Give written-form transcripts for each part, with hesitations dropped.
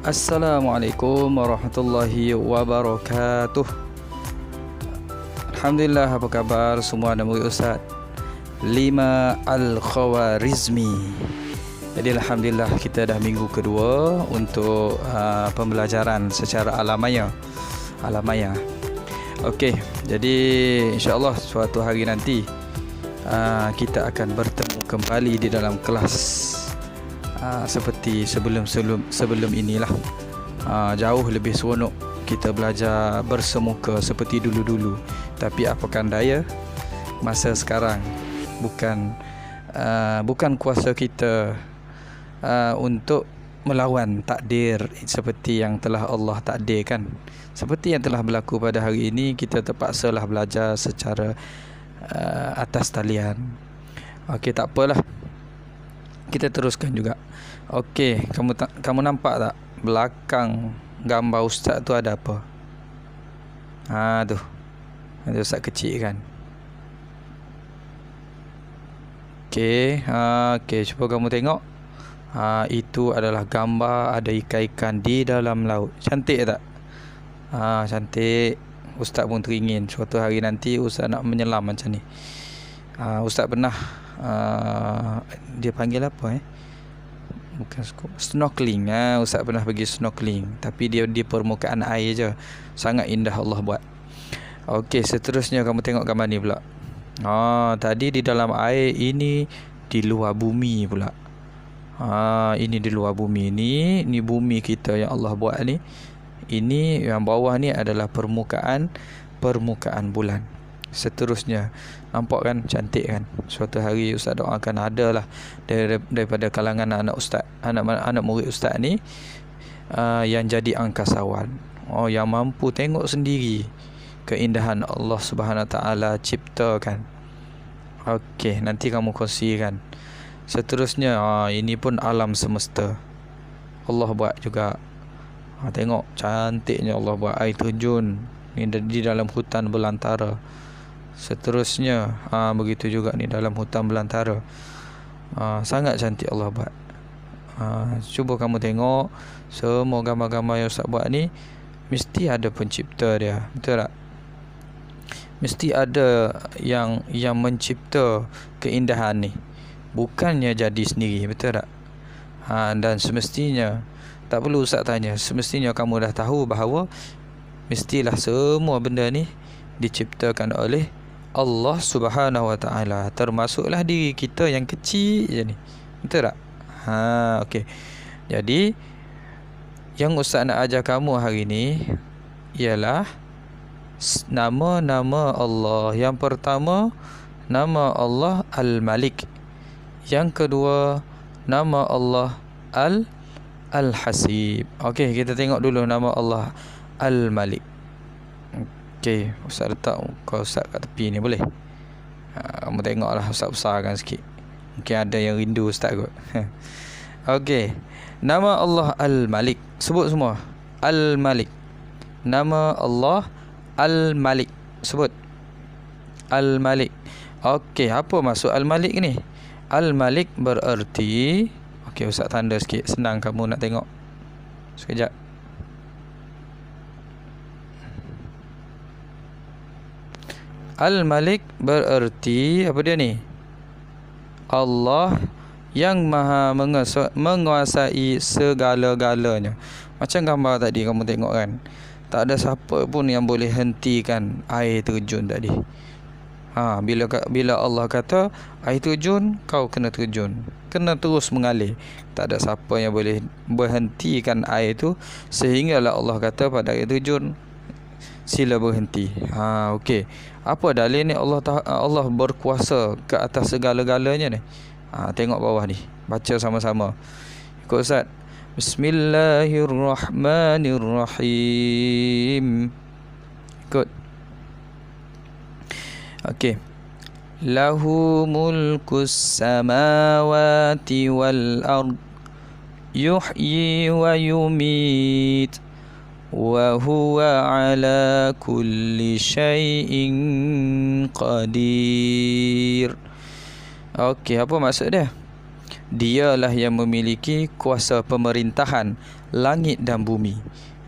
Assalamualaikum warahmatullahi wabarakatuh. Alhamdulillah, apa khabar semua dan murid Ustaz Lima Al-Khawarizmi. Jadi Alhamdulillah kita dah minggu kedua untuk pembelajaran secara alamaya. Okey, jadi insyaAllah suatu hari nanti kita akan bertemu kembali di dalam kelas seperti sebelum inilah. Jauh lebih seronok kita belajar bersemuka seperti dulu-dulu. Tapi apakan daya, masa sekarang bukan kuasa kita untuk melawan takdir seperti yang telah Allah takdirkan. Seperti yang telah berlaku pada hari ini, kita terpaksalah belajar secara atas talian. Okey, tak apalah, kita teruskan juga. Okey, kamu nampak tak belakang gambar ustaz tu ada apa? Tu. Ada ustaz kecil kan? Okey, cuba kamu tengok. Itu adalah gambar ada ikan-ikan di dalam laut. Cantik tak? Cantik. Ustaz pun teringin suatu hari nanti ustaz nak menyelam macam ni. Ustaz pernah dia panggil apa bukan snorkeling. Ustaz pernah pergi snorkeling, tapi dia di permukaan air je. Sangat indah Allah buat. Okey, seterusnya kamu tengok gambar ni pula. Tadi di dalam air, ini di luar bumi pula. Ini di luar bumi. Ni bumi kita yang Allah buat ni. Ini yang bawah ni adalah permukaan bulan. Seterusnya, nampak kan, cantik kan? Suatu hari ustaz doakan adalah daripada kalangan anak ustaz, anak murid ustaz ni yang jadi angkasawan, yang mampu tengok sendiri keindahan Allah Subhanahu Wa Taala ciptakan. Okey, nanti kamu kongsikan. Seterusnya, ini pun alam semesta Allah buat juga. Tengok cantiknya Allah buat air terjun ni di dalam hutan belantara. Seterusnya begitu juga ni dalam hutan belantara. Sangat cantik Allah buat. Cuba kamu tengok, semua gambar-gambar yang ustaz buat ni mesti ada pencipta dia, betul tak? Mesti ada yang mencipta keindahan ni, bukannya jadi sendiri, betul tak? Dan semestinya, tak perlu ustaz tanya, semestinya kamu dah tahu bahawa mestilah semua benda ni diciptakan oleh Allah Subhanahu Wa Taala, termasuklah diri kita yang kecil je ni, betul tak? Okey. Jadi yang ustaz nak ajar kamu hari ni ialah nama-nama Allah. Yang pertama, nama Allah Al-Malik. Yang kedua, nama Allah Al-Hasib. Okey, kita tengok dulu nama Allah Al-Malik. Okey, ustaz letak muka ustaz kat tepi ni, boleh? Kamu tengoklah, ustaz besarkan sikit. Mungkin ada yang rindu ustaz kot. Okey, nama Allah Al-Malik. Sebut semua. Al-Malik. Nama Allah Al-Malik. Sebut. Al-Malik. Okey, apa maksud Al-Malik ni? Al-Malik bererti, okey, ustaz tanda sikit, senang kamu nak tengok. Sekejap. Al-Malik bererti apa dia ni? Allah yang maha menguasai segala-galanya. Macam gambar tadi kamu tengok kan, tak ada siapa pun yang boleh hentikan air terjun tadi. Bila Allah kata air terjun, kau kena terjun, kena terus mengalir. Tak ada siapa yang boleh berhentikan air tu, sehinggalah Allah kata pada air terjun, sila berhenti. Okey. Apa dalil ni Allah berkuasa ke atas segala-galanya ni? Tengok bawah ni. Baca sama-sama. Ikut ustaz. Bismillahirrahmanirrahim. Ikut. Okey. Lahu mulkus samawati wal ard, yuhyi wa yumit, wa huwa ala kulli syai'in qadir. Okey, apa maksud dia? Dialah yang memiliki kuasa pemerintahan langit dan bumi.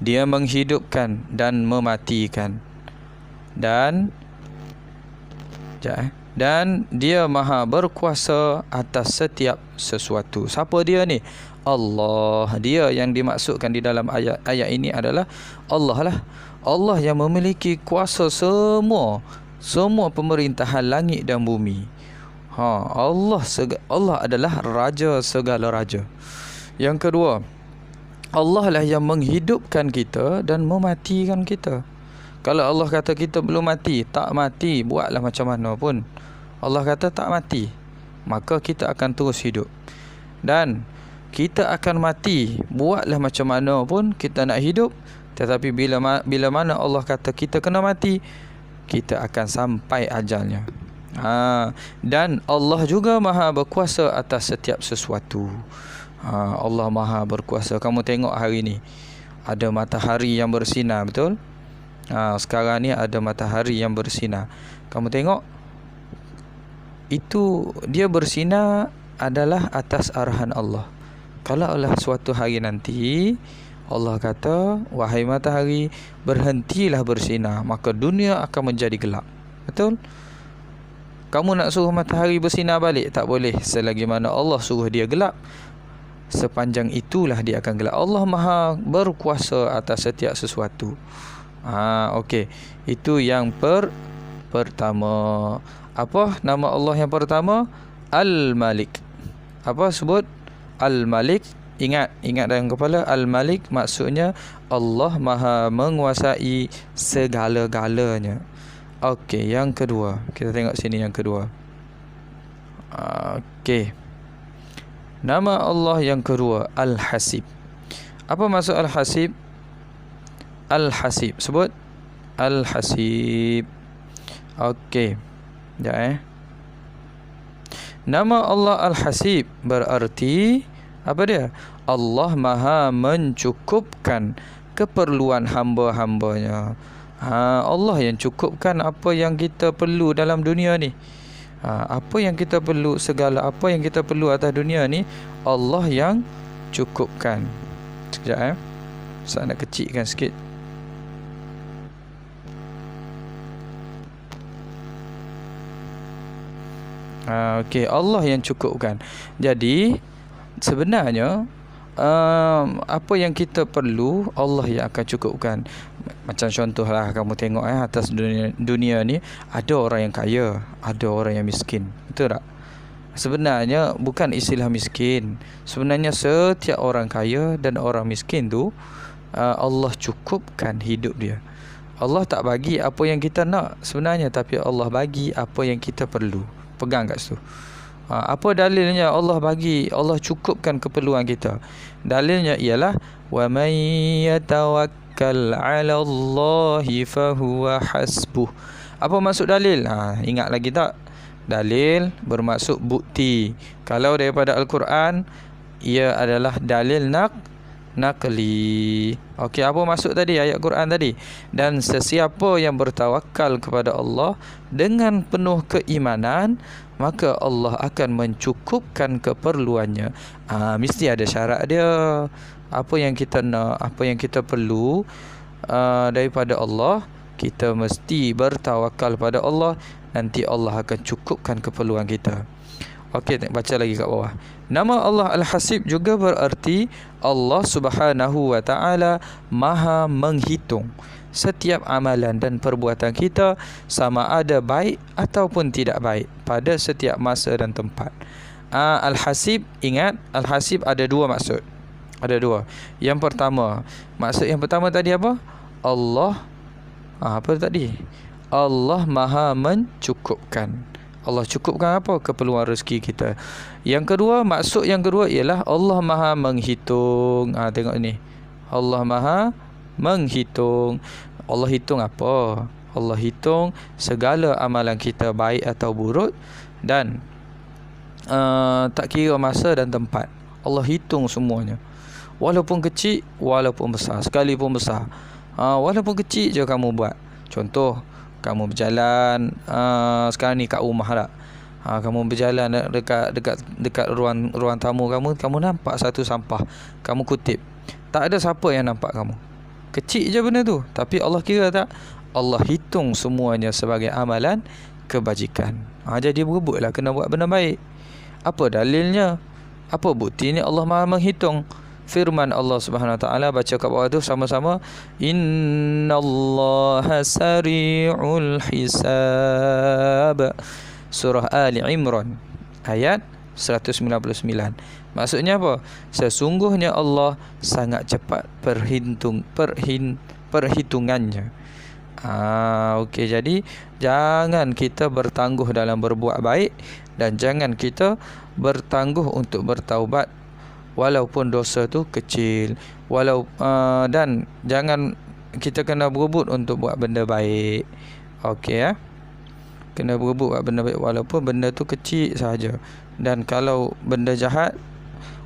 Dia menghidupkan dan mematikan. Dan dia maha berkuasa atas setiap sesuatu. Siapa dia ni? Allah. Dia yang dimaksudkan di dalam ayat ini adalah Allah lah. Allah yang memiliki kuasa semua pemerintahan langit dan bumi. Allah adalah raja segala raja. Yang kedua, Allah lah yang menghidupkan kita dan mematikan kita. Kalau Allah kata kita belum mati, tak mati, buatlah macam mana pun. Allah kata tak mati, maka kita akan terus hidup. Dan kita akan mati, buatlah macam mana pun kita nak hidup. Tetapi bila mana Allah kata kita kena mati, kita akan sampai ajalnya. Dan Allah juga maha berkuasa atas setiap sesuatu. Allah maha berkuasa. Kamu tengok hari ni ada matahari yang bersinar, betul? Sekarang ni ada matahari yang bersinar. Kamu tengok, itu dia bersinar adalah atas arahan Allah. Kalau Allah suatu hari nanti Allah kata, wahai matahari, berhentilah bersinar, maka dunia akan menjadi gelap. Betul? Kamu nak suruh matahari bersinar balik, tak boleh. Selagi mana Allah suruh dia gelap, sepanjang itulah dia akan gelap. Allah maha berkuasa atas setiap sesuatu. Okey. Itu yang pertama. Apa nama Allah yang pertama? Al-Malik. Apa sebut? Al-Malik. Ingat dalam kepala, Al-Malik maksudnya Allah maha menguasai segala-galanya. Okey, yang kedua. Kita tengok sini yang kedua. Okey. Nama Allah yang kedua, Al-Hasib. Apa maksud Al-Hasib? Al-Hasib. Sebut Al-Hasib. Okey. Sekejap Nama Allah Al-Hasib berarti apa dia? Allah maha mencukupkan keperluan hamba-hambanya. Allah yang cukupkan apa yang kita perlu dalam dunia ni. Apa yang kita perlu, segala apa yang kita perlu atas dunia ni, Allah yang cukupkan. Sekejap Saya nak kecilkan sikit. Okey, Allah yang cukupkan. Jadi sebenarnya apa yang kita perlu Allah yang akan cukupkan. Macam contohlah kamu tengok atas dunia ni ada orang yang kaya, ada orang yang miskin. Betul tak? Sebenarnya bukan istilah miskin. Sebenarnya setiap orang kaya dan orang miskin tu Allah cukupkan hidup dia. Allah tak bagi apa yang kita nak sebenarnya, tapi Allah bagi apa yang kita perlu. Pegang kat situ. Apa dalilnya Allah bagi, Allah cukupkan keperluan kita? Dalilnya ialah wa may yatawakkal 'ala Allahi fa huwa hasbuh. Apa maksud dalil? Ingat lagi tak? Dalil bermaksud bukti. Kalau daripada Al-Quran, ia adalah dalil naqli. Okey, apa maksud tadi ayat Quran tadi? Dan sesiapa yang bertawakal kepada Allah dengan penuh keimanan, maka Allah akan mencukupkan keperluannya. Mesti ada syarat dia. Apa yang kita nak, apa yang kita perlu daripada Allah, kita mesti bertawakal pada Allah. Nanti Allah akan cukupkan keperluan kita. Okey, baca lagi kat bawah. Nama Allah Al-Hasib juga berarti Allah Subhanahu wa taala maha menghitung setiap amalan dan perbuatan kita, sama ada baik ataupun tidak baik, pada setiap masa dan tempat. Al-Hasib, ingat, Al-Hasib ada dua maksud. Ada dua. Yang pertama, maksud yang pertama tadi apa? Allah apa tadi? Allah maha mencukupkan. Allah cukupkan apa? Keperluan rezeki kita. Yang kedua, maksud yang kedua ialah Allah maha menghitung. Tengok ni. Allah maha menghitung. Allah hitung apa? Allah hitung segala amalan kita, baik atau buruk, dan tak kira masa dan tempat. Allah hitung semuanya. Walaupun kecil, walaupun besar, sekalipun besar. Walaupun kecil je kamu buat. Contoh, kamu berjalan sekarang ni kat rumah tak? Kamu berjalan dekat ruang tamu kamu nampak satu sampah, kamu kutip. Tak ada siapa yang nampak kamu. Kecil je benda tu, tapi Allah kira tak? Allah hitung semuanya sebagai amalan kebajikan. Jadi berebutlah kena buat benda baik. Apa dalilnya? Apa buktinya Allah Maha menghitung? Firman Allah Subhanahu Wa Taala, baca kat bawah tu sama-sama, innallaha sari'ul hisab. Surah Ali Imran ayat 199. Maksudnya apa? Sesungguhnya Allah sangat cepat perhitungannya. Okey, jadi jangan kita bertangguh dalam berbuat baik dan jangan kita bertangguh untuk bertaubat walaupun dosa tu kecil, dan jangan kita kena berebut untuk buat benda baik. Okey kena berebut buat benda baik walaupun benda tu kecil sahaja. Dan kalau benda jahat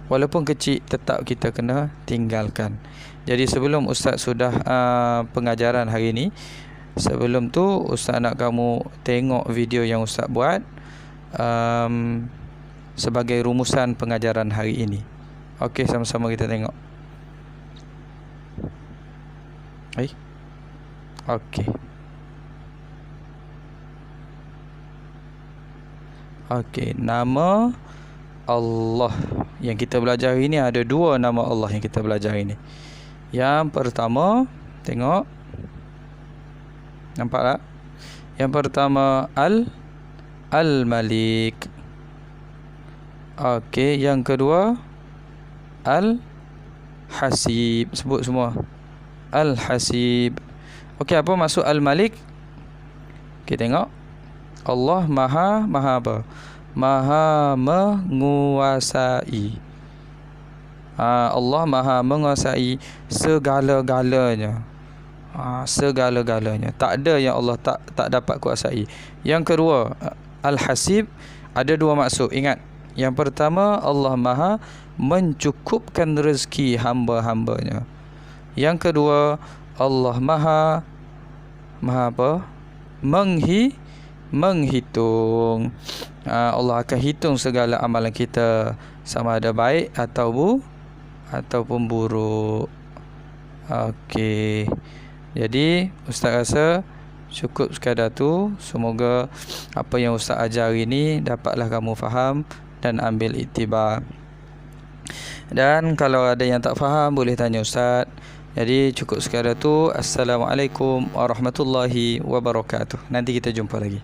walaupun kecil tetap kita kena tinggalkan. Jadi sebelum Ustaz sudah pengajaran hari ini, sebelum tu Ustaz nak kamu tengok video yang Ustaz buat sebagai rumusan pengajaran hari ini. Okey, sama-sama kita tengok. Okey. Okey, nama Allah yang kita belajar ini, ada dua nama Allah yang kita belajar ini. Yang pertama, tengok. Nampak tak? Yang pertama Al-Malik. Okey, yang kedua Al-Hasib. Sebut semua. Al-Hasib. Okey, apa maksud Al-Malik? Okey, tengok. Allah Maha apa? Maha menguasai. Allah Maha menguasai segala-galanya. Segala-galanya. Tak ada yang Allah tak dapat kuasai. Yang kedua, Al-Hasib, ada dua maksud. Ingat. Yang pertama, Allah Maha mencukupkan rezeki hamba-hambanya. Yang kedua, Allah Maha apa? Menghitung. Allah akan hitung segala amalan kita, sama ada baik ataupun buruk. Okey. Jadi Ustaz rasa cukup sekadar tu. Semoga apa yang Ustaz ajar ini dapatlah kamu faham dan ambil iktibar. Dan kalau ada yang tak faham boleh tanya Ustaz. Jadi cukup sekadar tu. Assalamualaikum warahmatullahi wabarakatuh. Nanti kita jumpa lagi.